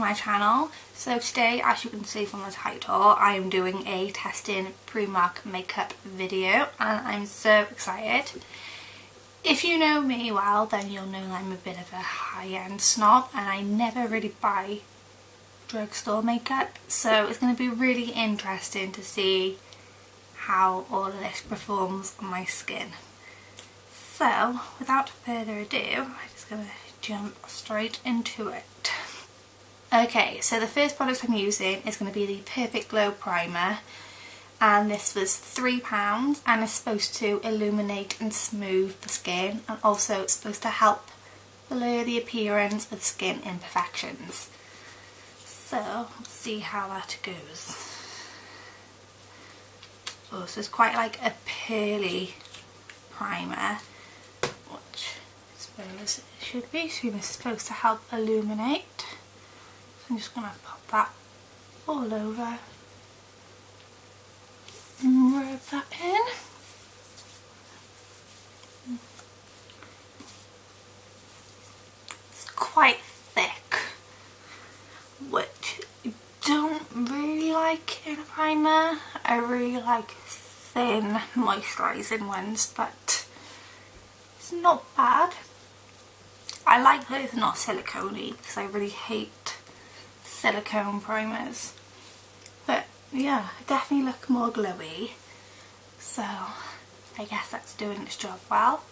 my channel. So today, as you can see from the title, I am doing a testing Primark makeup video and I'm so excited. If you know me well, then you'll know I'm a bit of a high-end snob and I never really buy drugstore makeup, so it's going to be really interesting to see how all of this performs on my skin. So without further ado, I'm just going to jump straight into it. Okay, so the first product I'm using is going to be the Perfect Glow Primer, and this was £3 and it's supposed to illuminate and smooth the skin, and also it's supposed to help blur the appearance of skin imperfections. So let's see how that goes. Oh, so it's quite like a pearly primer, which I suppose it should be. So it's supposed to help illuminate. So I'm just going to pop that all over and rub that in. It's quite thick, which I don't really like in a primer. I really like thin moisturising ones, but it's not bad. I like that it's not silicone-y because I really hate silicone primers. But yeah, I definitely look more glowy, so I guess that's doing its job well.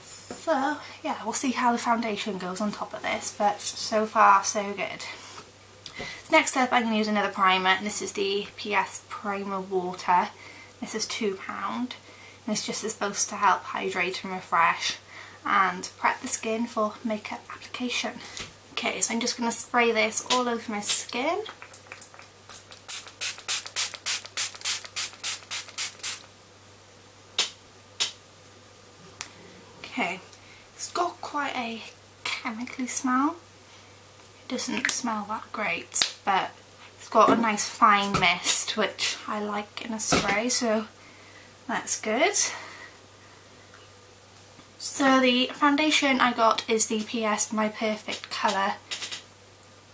So yeah, we'll see how the foundation goes on top of this, but so far so good. So next up I'm going to use another primer, and this is the PS Primer Water. This is £2 and it's just supposed to help hydrate and refresh and prep the skin for makeup application. Okay, so I'm just going to spray this all over my skin. Okay, it's got quite a chemically smell. It doesn't smell that great, but it's got a nice fine mist, which I like in a spray, so that's good. So the foundation I got is the PS My Perfect Colour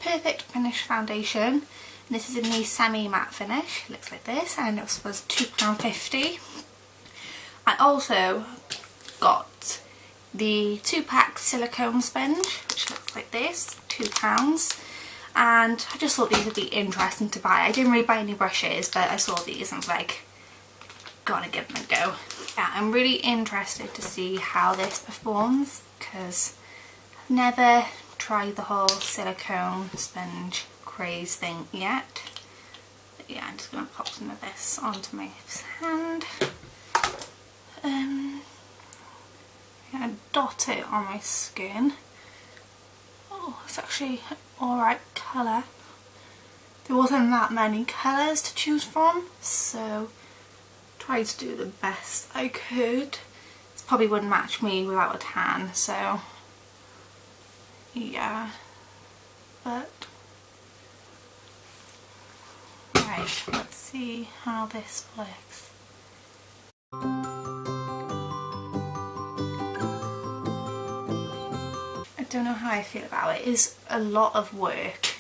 Perfect Finish Foundation. And this is in the semi-matte finish. It looks like this, and it was £2.50. I also got the 2-pack silicone sponge, which looks like this, £2. And I just thought these would be interesting to buy. I didn't really buy any brushes, but I saw these and was like, gotta give them a go. Yeah, I'm really interested to see how this performs because I've never tried the whole silicone sponge craze thing yet. But yeah, I'm just gonna pop some of this onto my hand. I'm gonna dot it on my skin. Oh, it's actually an alright colour. There wasn't that many colours to choose from, so tried to do the best I could. This probably wouldn't match me without a tan, so yeah. But right, let's see how this works. I don't know how I feel about it. It's a lot of work,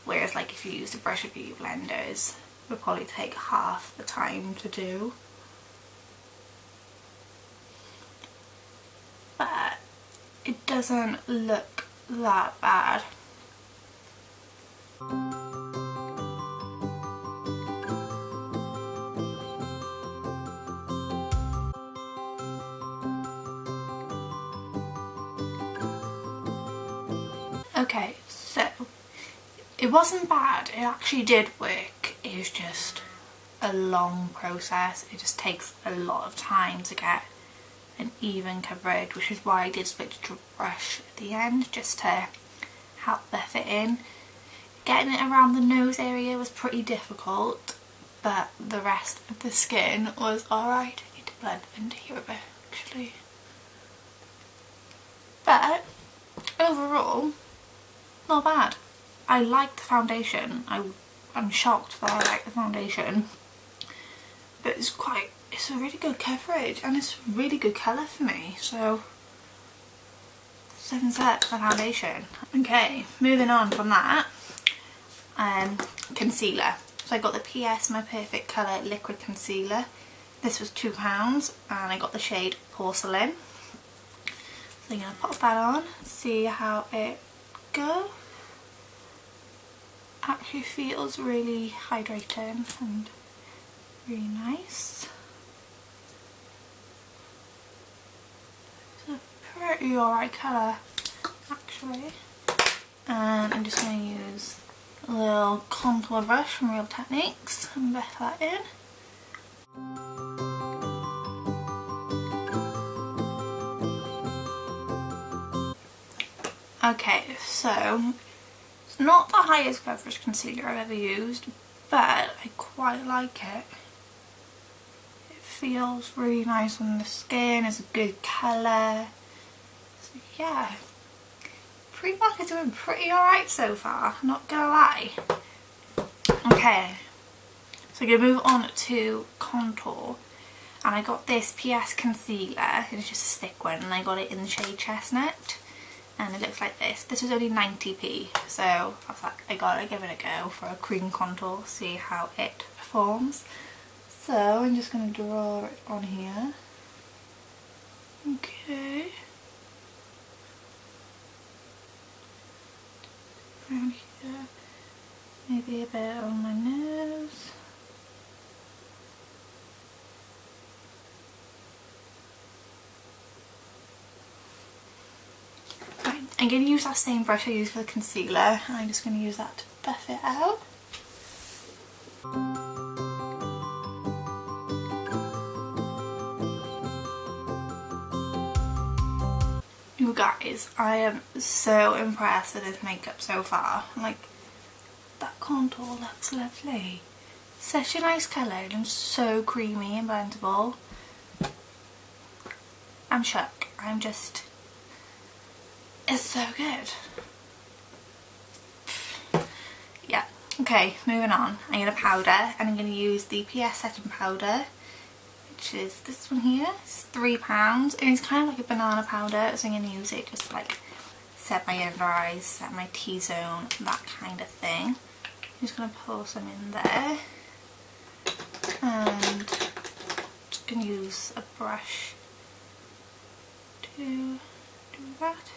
whereas like if you used a brush or beauty blenders, it would probably take half the time to do. But it doesn't look that bad. Okay, so it wasn't bad. It actually did work. It was just a long process. It just takes a lot of time to get an even coverage, which is why I did switch to a brush at the end just to help buff it in. Getting it around the nose area was pretty difficult, but the rest of the skin was alright. I need to blend into here a bit actually. But overall, not bad. I like the foundation. I'm shocked that I like the foundation, but it's a really good coverage and it's a really good colour for me, so Sunset for foundation. Okay, moving on from that, concealer. So I got the PS My Perfect Colour Liquid Concealer. This was £2 and I got the shade Porcelain. So I'm going to pop that on, see how it goes. Actually feels really hydrating and really nice. It's a pretty alright colour actually. And I'm just going to use a little contour brush from Real Techniques and buff that in. Okay, so it's not the highest coverage concealer I've ever used, but I quite like it. It feels really nice on the skin, it's a good colour. So yeah, Primark is doing pretty alright so far, not gonna lie. Okay, so we're gonna move on to contour. And I got this PS concealer, it's just a stick one, and I got it in the shade Chestnut. And it looks like this. This was only 90p, so I was like, I gotta give it a go for a cream contour, see how it performs. So I'm just gonna draw it on here. Okay. Around here. Maybe a bit on my nose. I'm going to use that same brush I used for the concealer, and I'm just going to use that to buff it out. You guys, I am so impressed with this makeup so far. Like, that contour looks lovely. Such a nice colour and so creamy and blendable. I'm shook. I'm just... It's so good. Yeah, okay, moving on. I'm going to powder, and I'm going to use the PS setting powder, which is this one here. It's £3 and it's kind of like a banana powder, so I'm going to use it just like set my under eyes, set my T-zone, that kind of thing. I'm just going to pour some in there, and just going to use a brush to do that.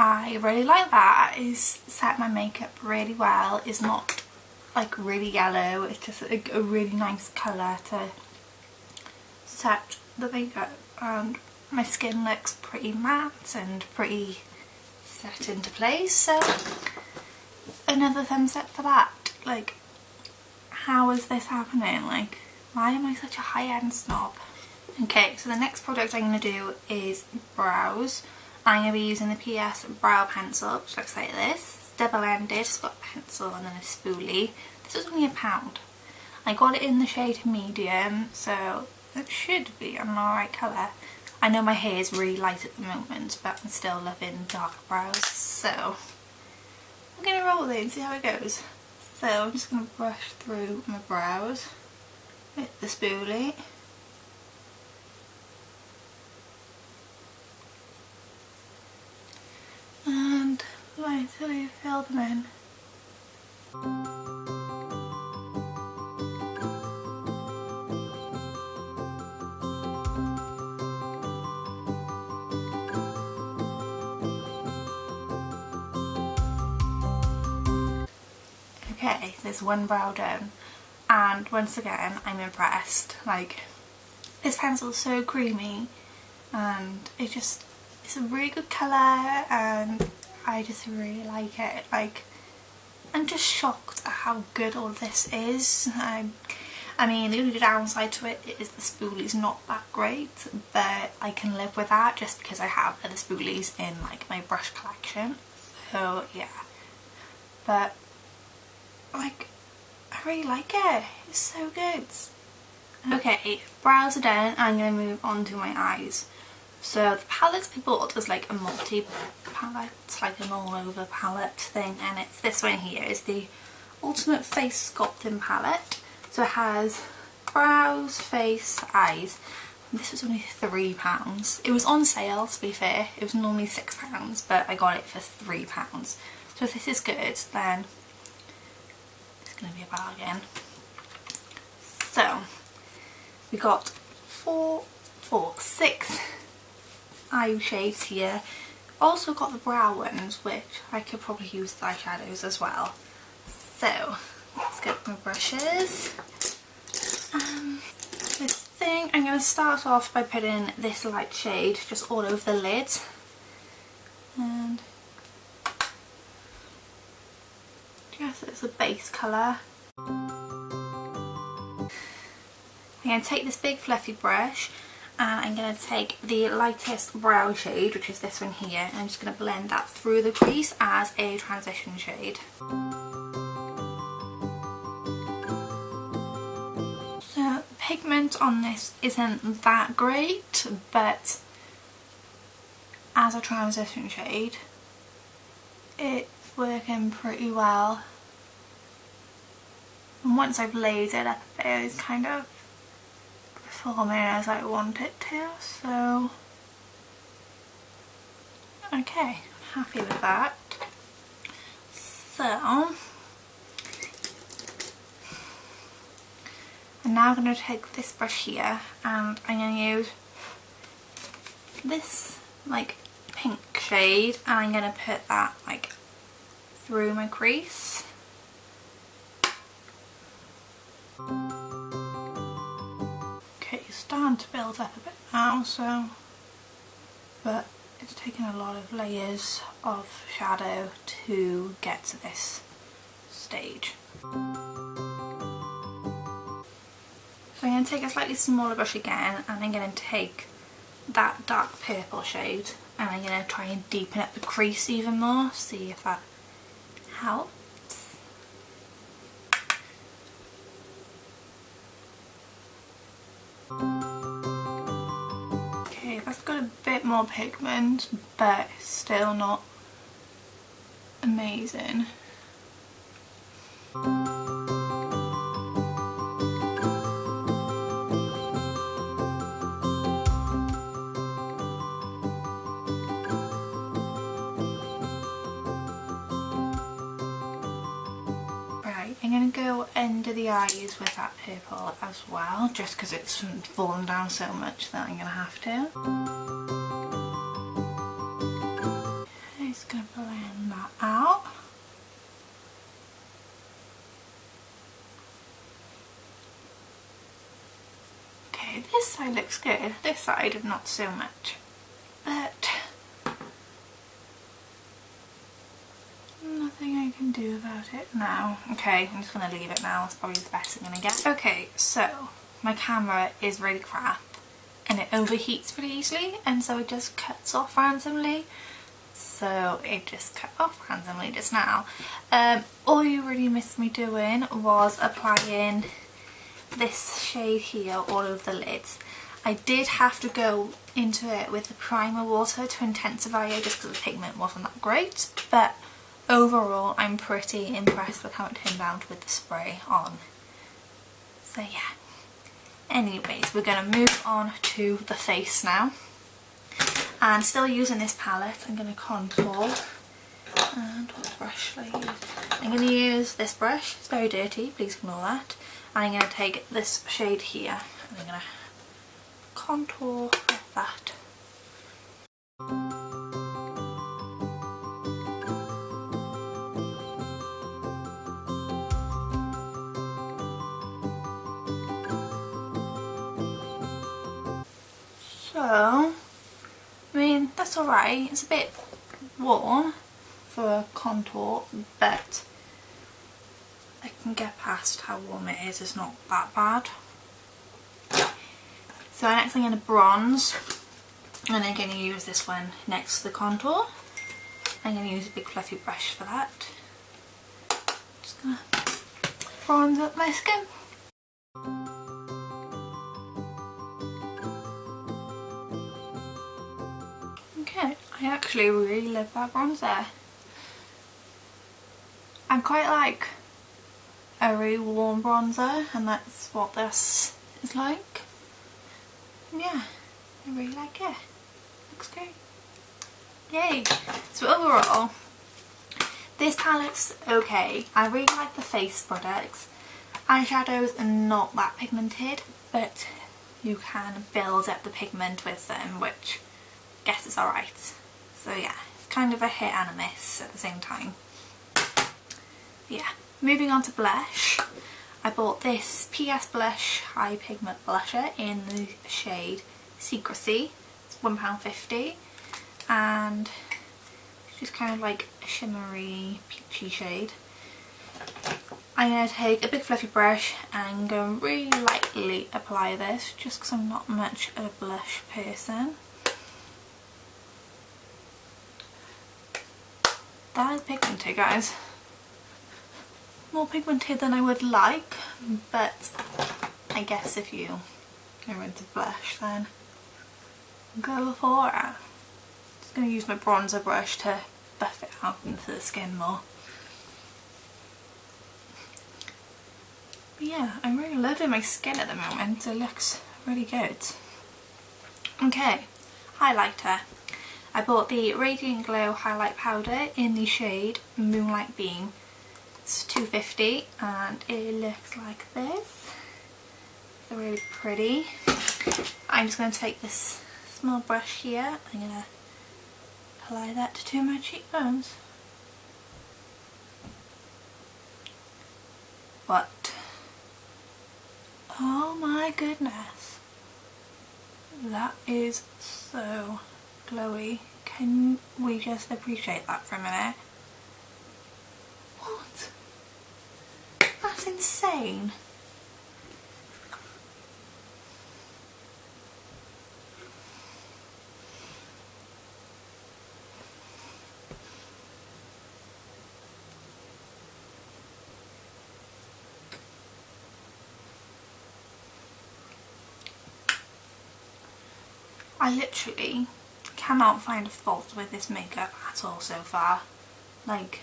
I really like that. It's set my makeup really well. It's not like really yellow, it's just a really nice colour to set the makeup, and my skin looks pretty matte and pretty set into place, so another thumbs up for that. Like, how is this happening? Like, why am I such a high-end snob? Okay, so the next product I'm going to do is brows. I'm going to be using the PS brow pencil, which looks like this. Double-ended, it's got a pencil and then a spoolie. This was only £1. I got it in the shade medium, so it should be an alright colour. I know my hair is really light at the moment, but I'm still loving dark brows, so I'm going to roll it and see how it goes. So I'm just going to brush through my brows with the spoolie. And lightly fill them in. Okay, there's one brow done, and once again I'm impressed. Like, this pencil is so creamy and it's a really good colour, and I just really like it. Like, I'm just shocked at how good all of this is. I mean, the only downside to it is the spoolie's not that great, but I can live with that just because I have other spoolies in like my brush collection. So yeah, but like, I really like it. It's so good. Okay, brows are done. I'm going to move on to my eyes. So the palette I bought was like a multi-palette, it's like an all-over palette thing, and it's this one here. It's the Ultimate Face Sculpting palette. So it has brows, face, eyes. This was only £3. It was on sale, to be fair. It was normally £6, but I got it for £3. So if this is good, then it's going to be a bargain. So we got six eye shades here. Also got the brow ones, which I could probably use as eyeshadows as well. So let's get my brushes. I think I'm going to start off by putting this light shade just all over the lid, and just as a base colour. I'm going to take this big fluffy brush and I'm going to take the lightest brow shade, which is this one here, and I'm just going to blend that through the crease as a transition shade. Pigment on this isn't that great, but as a transition shade it's working pretty well, and once I've laid it up a bit it's kind of performing as I want it to, so okay, I'm happy with that. So I'm now going to take this brush here and I'm going to use this like pink shade and I'm going to put that like through my crease. Okay, it's starting to build up a bit now, but it's taken a lot of layers of shadow to get to this stage. So I'm going to take a slightly smaller brush again and I'm going to take that dark purple shade and I'm going to try and deepen up the crease even more, see if that helps. Okay, that's got a bit more pigment, but still not amazing. I'm going to go under the eyes with that purple as well, just because it's fallen down so much that I'm going to have to. Okay, just going to blend that out. Okay, this side looks good, this side not so much, but nothing I can do about it now. Okay, I'm just going to leave it now, it's probably the best I'm going to get. Okay, so my camera is really crap and it overheats really easily, and so it just cuts off randomly. So it just cut off randomly just now. All you really missed me doing was applying this shade here all over the lids. I did have to go into it with the primer water to intensify it just because the pigment wasn't that great, but overall I'm pretty impressed with how it turned out with the spray on. So yeah. Anyways, we're going to move on to the face now. And still using this palette, I'm going to contour. And what brush should I use? I'm going to use this brush. It's very dirty, please ignore that. And I'm going to take this shade here and I'm going to contour with that. So, I mean, that's alright. It's a bit warm for a contour, but I can get past how warm it is. It's not that bad. So next I'm going to bronze, and I'm going to use this one next to the contour. I'm going to use a big fluffy brush for that. Just going to bronze up my skin. Okay, I actually really love that bronzer. I quite like a really warm bronzer, and that's what this is like. Yeah, I really like it. Looks great. Yay! So overall, this palette's okay. I really like the face products. Eyeshadows are not that pigmented, but you can build up the pigment with them, which I guess is alright. So yeah, it's kind of a hit and a miss at the same time. Yeah, moving on to blush. I bought this PS Blush High Pigment Blusher in the shade Secrecy. It's £1.50 and it's just kind of like a shimmery peachy shade. I'm going to take a big fluffy brush and go really lightly apply this just because I'm not much of a blush person. That is pigmented, guys. More pigmented than I would like, but I guess if you are into blush then go for it. Just going to use my bronzer brush to buff it out into the skin more. But yeah, I'm really loving my skin at the moment. It looks really good. Okay, highlighter. I bought the Radiant Glow highlight powder in the shade Moonlight Beam. It's £2.50 and it looks like this. It's really pretty. I'm just going to take this small brush here. I'm going to apply that to my cheekbones. What? Oh my goodness. That is so glowy. Can we just appreciate that for a minute? What? That's insane. I literally cannot find a fault with this makeup at all so far. Like,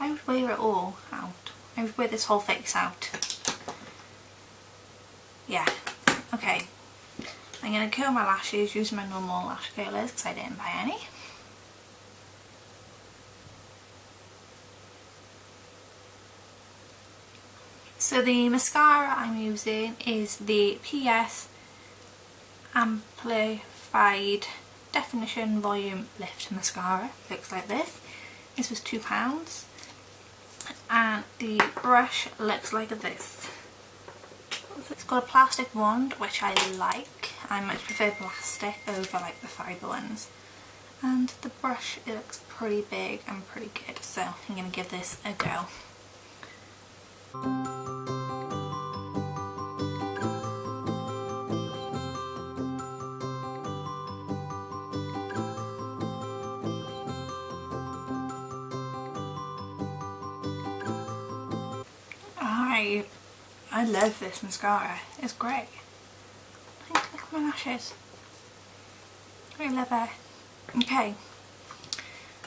I would wear it all out. I would wear this whole face out. Yeah, okay. I'm going to curl my lashes using my normal lash curlers because I didn't buy any. So the mascara I'm using is the PS Amplified Definition Volume Lift Mascara. Looks like this. This was £2 and the brush looks like this. It's got a plastic wand, which I like. I much prefer plastic over like the fibre ones. And the brush, it looks pretty big and pretty good, so I'm going to give this a go. I love this mascara, it's great. Look at my lashes. I love it. Okay,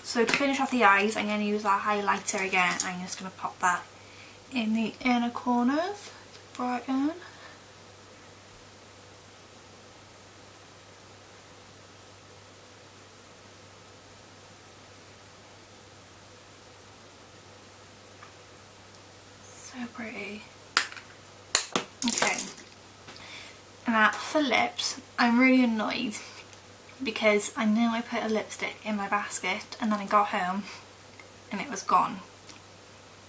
so to finish off the eyes I'm going to use that highlighter again. I'm just going to pop that in the inner corners to brighten. So pretty. Okay, now for lips, I'm really annoyed because I know I put a lipstick in my basket and then I got home and it was gone.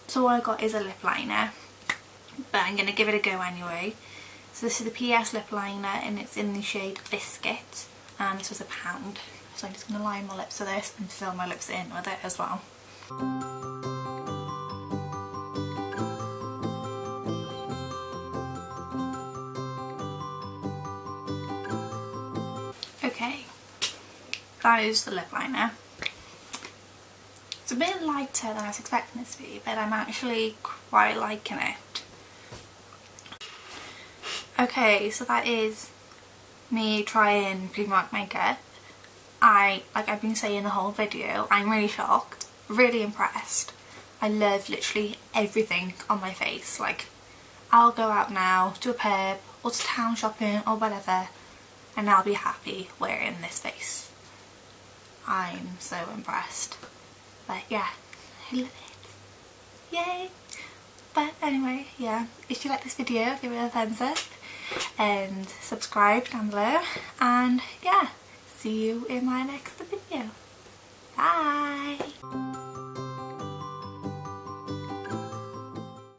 So all I got is a lip liner, but I'm going to give it a go anyway. So this is the PS lip liner and it's in the shade Biscuit and this was £1. So I'm just going to line my lips with this and fill my lips in with it as well. Okay, that is the lip liner. It's a bit lighter than I was expecting it to be, but I'm actually quite liking it. Okay, so that is me trying Primark makeup. Like I've been saying the whole video, I'm really shocked, really impressed. I love literally everything on my face. Like, I'll go out now to a pub or to town shopping or whatever, and I'll be happy wearing this face. I'm so impressed. But yeah, I love it. Yay! But anyway, yeah, if you like this video, give it a thumbs up and subscribe down below, and yeah, see you in my next video. Bye!